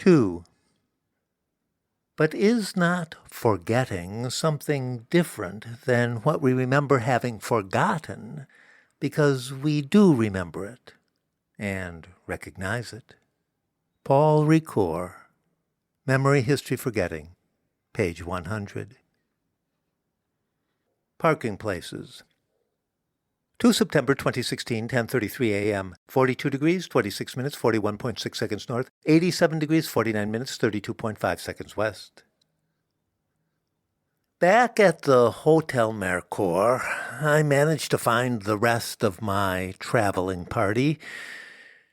2. But is not forgetting something different than what we remember having forgotten, because we do remember it and recognize it? Paul Ricoeur, Memory, History, Forgetting, page 100. Parking places. 2 September 2016, 10:33 a.m., 42 degrees, 26 minutes, 41.6 seconds north, 87 degrees, 49 minutes, 32.5 seconds west. Back at the Hotel Mercure, I managed to find the rest of my traveling party.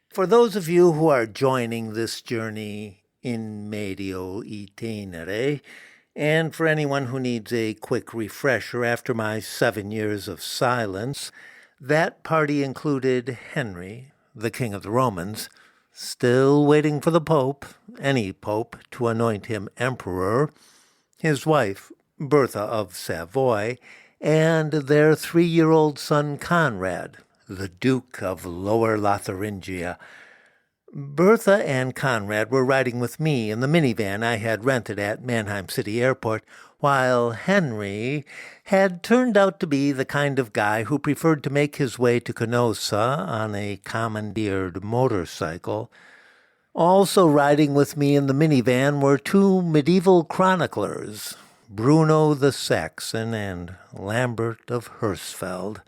For those of you who are joining this journey in medio itinere, and for anyone who needs a quick refresher after my 7 years of silence, that party included Henry, the King of the Romans, still waiting for the Pope, any Pope, to anoint him emperor, his wife, Bertha of Savoy, and their 3-year-old son Conrad, the Duke of Lower Lotharingia. Bertha and Conrad were riding with me in the minivan I had rented at Mannheim City Airport, while Henry had turned out to be the kind of guy who preferred to make his way to Canossa on a commandeered motorcycle. Also riding with me in the minivan were 2 medieval chroniclers, Bruno the Saxon and Lambert of Hersfeld.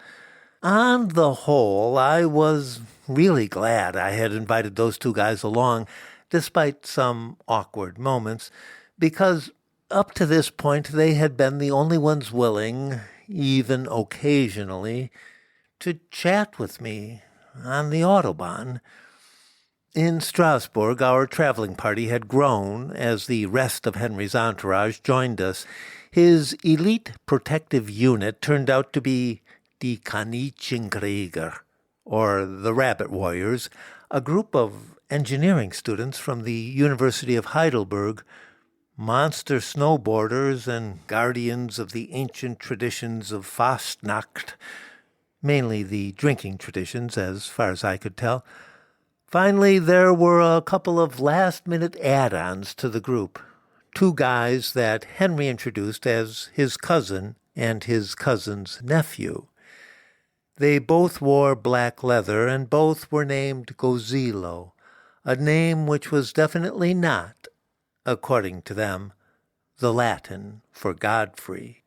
On the whole, I was really glad I had invited those 2 guys along, despite some awkward moments, because up to this point they had been the only ones willing, even occasionally, to chat with me on the Autobahn. In Strasbourg, our traveling party had grown as the rest of Henry's entourage joined us. His elite protective unit turned out to be Die Kaninchenkrieger, or the Rabbit Warriors, a group of engineering students from the University of Heidelberg, monster snowboarders and guardians of the ancient traditions of Fastnacht, mainly the drinking traditions, as far as I could tell. Finally, there were a couple of last-minute add-ons to the group, 2 guys that Henry introduced as his cousin and his cousin's nephew. They both wore black leather, and both were named Gozilo, a name which was definitely not, according to them, the Latin for Godfrey.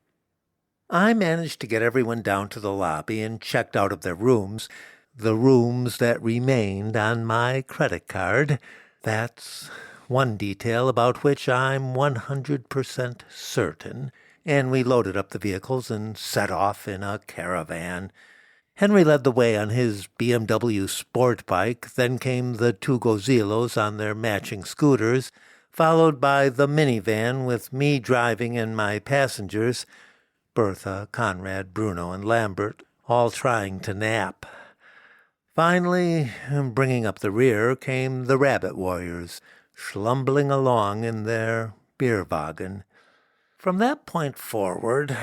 I managed to get everyone down to the lobby and checked out of their rooms, the rooms that remained on my credit card. That's one detail about which I'm 100% certain, and we loaded up the vehicles and set off in a caravan. Henry led the way on his BMW sport bike, then came the 2 Gozilos on their matching scooters, followed by the minivan with me driving and my passengers, Bertha, Conrad, Bruno, and Lambert, all trying to nap. Finally, bringing up the rear, came the Rabbit Warriors, schlumbling along in their Bierwagen. From that point forward,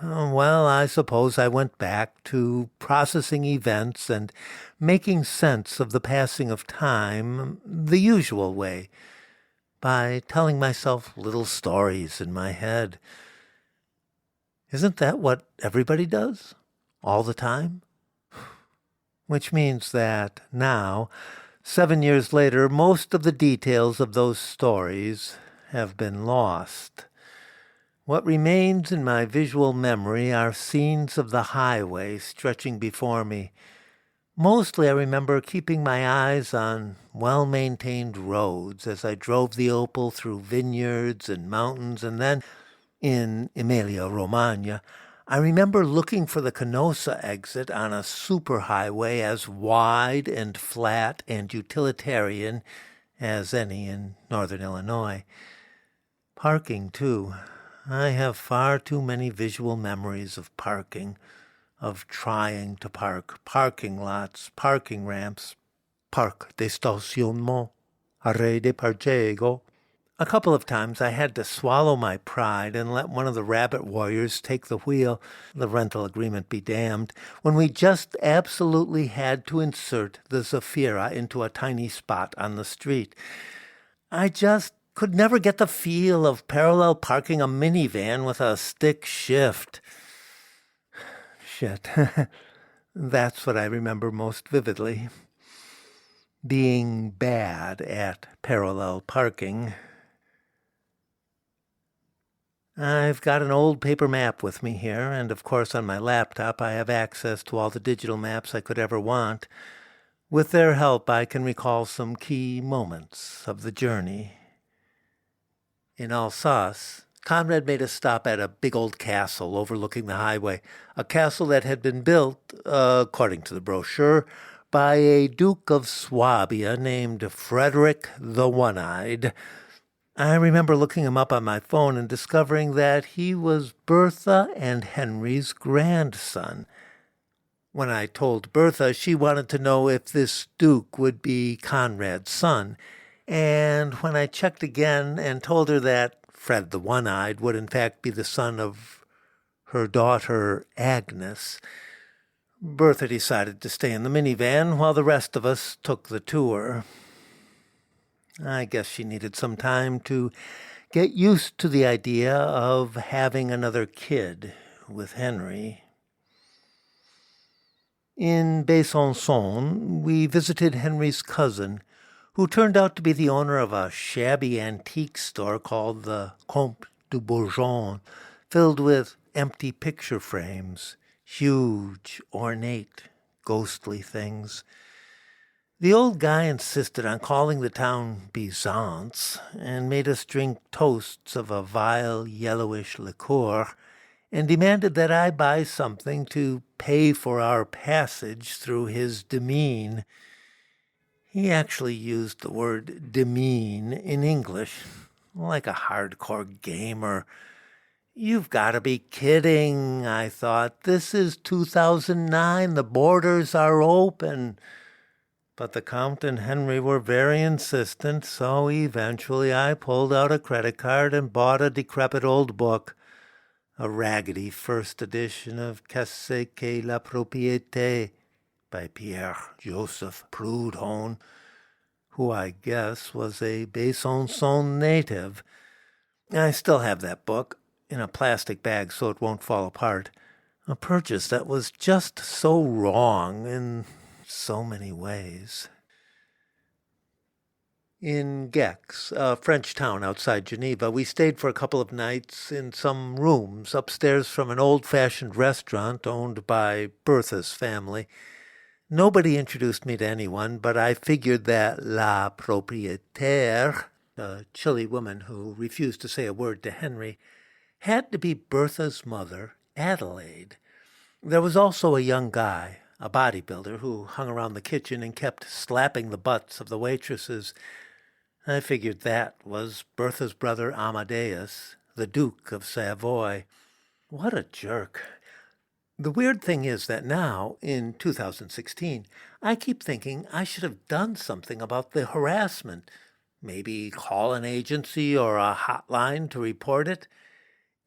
well, I suppose I went back to processing events and making sense of the passing of time the usual way, by telling myself little stories in my head. Isn't that what everybody does, all the time? Which means that now, 7 years later, most of the details of those stories have been lost. What remains in my visual memory are scenes of the highway stretching before me. Mostly I remember keeping my eyes on well-maintained roads as I drove the Opel through vineyards and mountains, and then, in Emilia-Romagna, I remember looking for the Canossa exit on a superhighway as wide and flat and utilitarian as any in northern Illinois. Parking, too. I have far too many visual memories of parking, of trying to park, parking lots, parking ramps, parc de stationnement, arrêt de parchego. A couple of times I had to swallow my pride and let one of the Rabbit Warriors take the wheel, the rental agreement be damned, when we just absolutely had to insert the Zafira into a tiny spot on the street. I just could never get the feel of parallel parking a minivan with a stick shift. Shit. That's what I remember most vividly. Being bad at parallel parking. I've got an old paper map with me here, and of course on my laptop I have access to all the digital maps I could ever want. With their help, I can recall some key moments of the journey. In Alsace, Conrad made a stop at a big old castle overlooking the highway, a castle that had been built, according to the brochure, by a Duke of Swabia named Frederick the One-Eyed. I remember looking him up on my phone and discovering that he was Bertha and Henry's grandson. When I told Bertha, she wanted to know if this Duke would be Conrad's son, and when I checked again and told her that Fred the One-Eyed would in fact be the son of her daughter Agnes, Bertha decided to stay in the minivan while the rest of us took the tour. I guess she needed some time to get used to the idea of having another kid with Henry. In Besançon, we visited Henry's cousin, who turned out to be the owner of a shabby antique store called the Comte de Bourgogne, filled with empty picture frames, huge, ornate, ghostly things. The old guy insisted on calling the town Byzance and made us drink toasts of a vile, yellowish liqueur and demanded that I buy something to pay for our passage through his demesne. He actually used the word demesne in English, like a hardcore gamer. You've got to be kidding, I thought. This is 2009. The borders are open. But the Count and Henry were very insistent, so eventually I pulled out a credit card and bought a decrepit old book, a raggedy first edition of Qu'est-ce que la propriété by Pierre-Joseph Proudhon, who I guess was a Besançon native. I still have that book in a plastic bag so it won't fall apart. A purchase that was just so wrong in so many ways. In Gex, a French town outside Geneva, we stayed for a couple of nights in some rooms upstairs from an old-fashioned restaurant owned by Bertha's family. Nobody introduced me to anyone, but I figured that la propriétaire, a chilly woman who refused to say a word to Henry, had to be Bertha's mother, Adelaide. There was also a young guy, a bodybuilder, who hung around the kitchen and kept slapping the butts of the waitresses. I figured that was Bertha's brother Amadeus, the Duke of Savoy. What a jerk. The weird thing is that now, in 2016, I keep thinking I should have done something about the harassment. Maybe call an agency or a hotline to report it.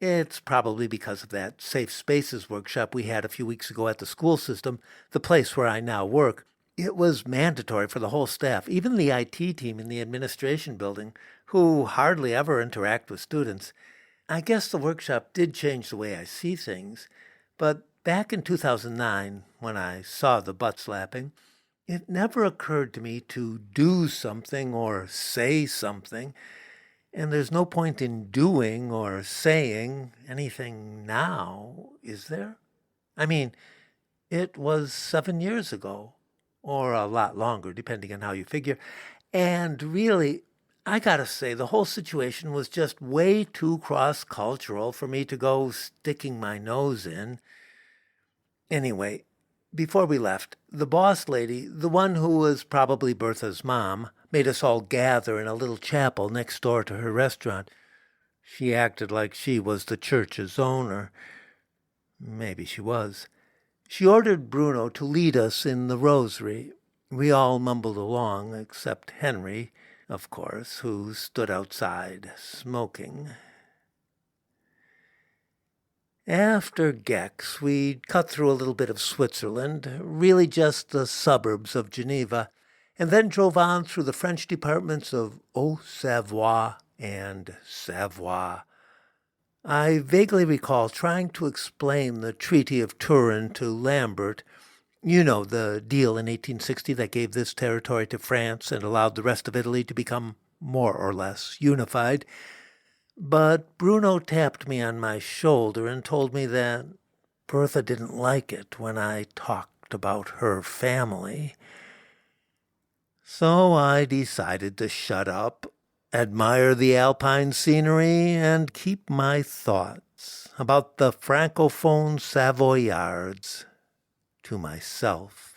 It's probably because of that Safe Spaces workshop we had a few weeks ago at the school system, the place where I now work. It was mandatory for the whole staff, even the IT team in the administration building, who hardly ever interact with students. I guess the workshop did change the way I see things, but back in 2009, when I saw the butt slapping, it never occurred to me to do something or say something. And there's no point in doing or saying anything now, is there? I mean, it was 7 years ago, or a lot longer, depending on how you figure. And really, I gotta say, the whole situation was just way too cross-cultural for me to go sticking my nose in. Anyway, before we left, the boss lady, the one who was probably Bertha's mom, made us all gather in a little chapel next door to her restaurant. She acted like she was the church's owner. Maybe she was. She ordered Bruno to lead us in the rosary. We all mumbled along, except Henry, of course, who stood outside, smoking. After Gex, we cut through a little bit of Switzerland, really just the suburbs of Geneva, and then drove on through the French departments of Haute-Savoie and Savoie. I vaguely recall trying to explain the Treaty of Turin to Lambert. You know, the deal in 1860 that gave this territory to France and allowed the rest of Italy to become more or less unified. But Bruno tapped me on my shoulder and told me that Bertha didn't like it when I talked about her family. So I decided to shut up, admire the alpine scenery, and keep my thoughts about the Francophone Savoyards to myself.